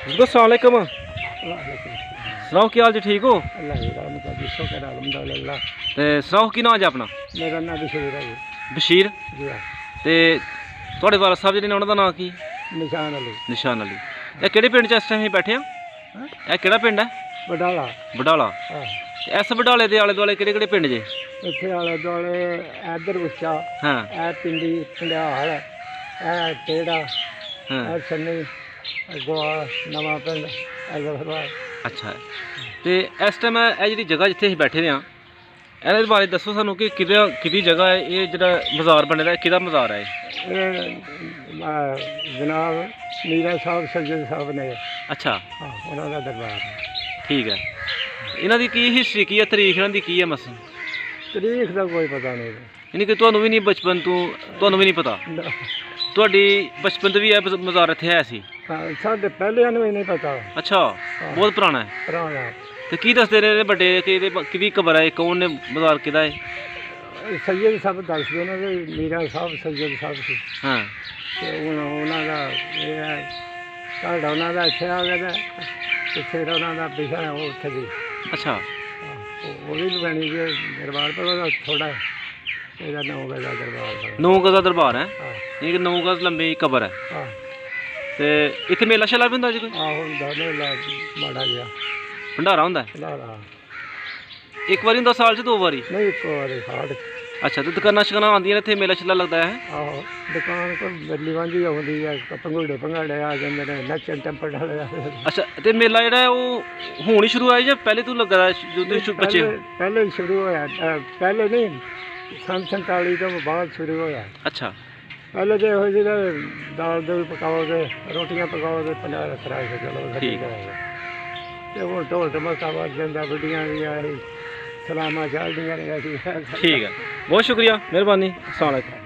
जी अस्सलाम वालेकुम। सुनाओ की हाल जी, ठीक हो? ते सुनाओ की नाम जी अपना? मेरा नाम बशीर है जी। बशीर जी हाँ। ते थोड़े वाला साहब जी ने उन्होंने नाम की? निशान अली। निशान अली। ये किहड़े पिंड च इस टाइम बैठे हैं? ये किहड़ा पिंड है? वडाला। वडाला। हाँ। इस वडाले दे आले दुआले किहड़े किहड़े पिंड जे? इत्थे आले दुआले इधर उच्चा, हाँ ए पिंडी पंडिहाल, ए टेड़ा, हाँ। ए सन्नी, गोआ, नवा पिंड, जफरवाल। अच्छा है। ते इस टाइम ये जी जगह जिथे असीं बैठे हैं इहदे बारे दसो सानू कि किहदी जगह है ये, जेह्ड़ा मज़ार बने दा किहदा मज़ार है? जनाब मीरा साहब सज्जद साहब ने। अच्छा हाँ, उन्होंने दरबार है। ठीक है। इन्हां दी की हिस्ट्री की है, तारीख इन्हां दी की है मस? तरीख का कोई पता नहीं। यानी कि तुहानू भी नहीं बचपन तो तुहानू भी नहीं पता? ਤੁਹਾਡੀ बचपन तो भी है मज़ार इत्थे है सी? हाँ, साढ़े पहले भी नहीं पता। अच्छा बहुत पुराना है। पुराना तो की दसदे रहे बड़े कि किहदी कबर है, कौन ने मज़ार किहदा है? सैयद साहब दसदे ने कि मीरा साहब सैयद साहब सी। हाँ ते हुण उन्हां दा ये है साढ़ा उन्हां दा इत्थे आ गया ते फिर उन्हां दा पिछा है वो उत्थे दी। अच्छा वो भी बनी जी दरबार पर ओहदा थोड़ा ਇਹਦਾ 9 ਗਜ਼ ਦਾ ਦਰਬਾਰ ਹੈ। 9 गज का दरबार है, ਹਾਂ यानी कि 9 गज लंबी कबर है। ਹਾਂ तो इत्थे मेला शेला भी हुंदा जी कोई? ਆਹ ਹੁੰਦਾ ਨੇ ਮਾੜਾ ਜਿਹਾ भंडारा हुंदा है? ਲਾਲਾ एक बारी हुंदा साल च, 2 बारी? ਨਹੀਂ ਇੱਕ ਵਾਰੀ ਹਾੜ। अच्छा तो दुकानां शकानां आंदियां ने इत्थे, मेला शेला लगता है? ਆਹੋ ਦੁਕਾਨ ਕੋਲ ਬੱਲੀ ਵਾਂਝੀ ਆਉਂਦੀ ਹੈ, ਪੰਗੂੜੇ ਪੰਗਾੜੇ ਆ ਜਾਂਦੇ ਨੇ, ਨੱਚਣ ਟੰਪਣ ਵਾਲੇ ਆ। अच्छा तो मेला जेह्ड़ा है वो हुण ही शुरू होया जां पहले तो लग्गा दा जो तुसीं बच्चे हो? ਪਹਿਲੇ ਹੀ ਸ਼ੁਰੂ ਹੋਇਆ, ਪਹਿਲੇ ਨਹੀਂ ਸੰਨ 47 ਤੋਂ ਬਾਅਦ ਸ਼ੁਰੂ ਹੋਇਆ। अच्छा ਪਹਿਲੇ ਤੇ ਇਹੋ ਜਿਹੇ ਦਾਲ ਦੂਲ ਪਕਾਓਗੇ, ਰੋਟੀਆਂ ਪਕਾਓਗੇ, 50 ਰੁਪਏ ਕੇ ਚਲੋ ਠੀਕ ਹੈ। ਤੇ ਹੁਣ ਢੋਲ ਢਮਕਾ ਵੱਜ ਜਾਂਦਾ, ਬੁੱਢੀਆਂ ਵੀ ਆਹੀ ਸਲਾਮਾਂ ਚੱਲਦੀਆਂ ਨੇ ਅਸੀਂ। ठीक है, बहुत शुक्रिया, मेहरबानी। अस्सलाम वालेकुम।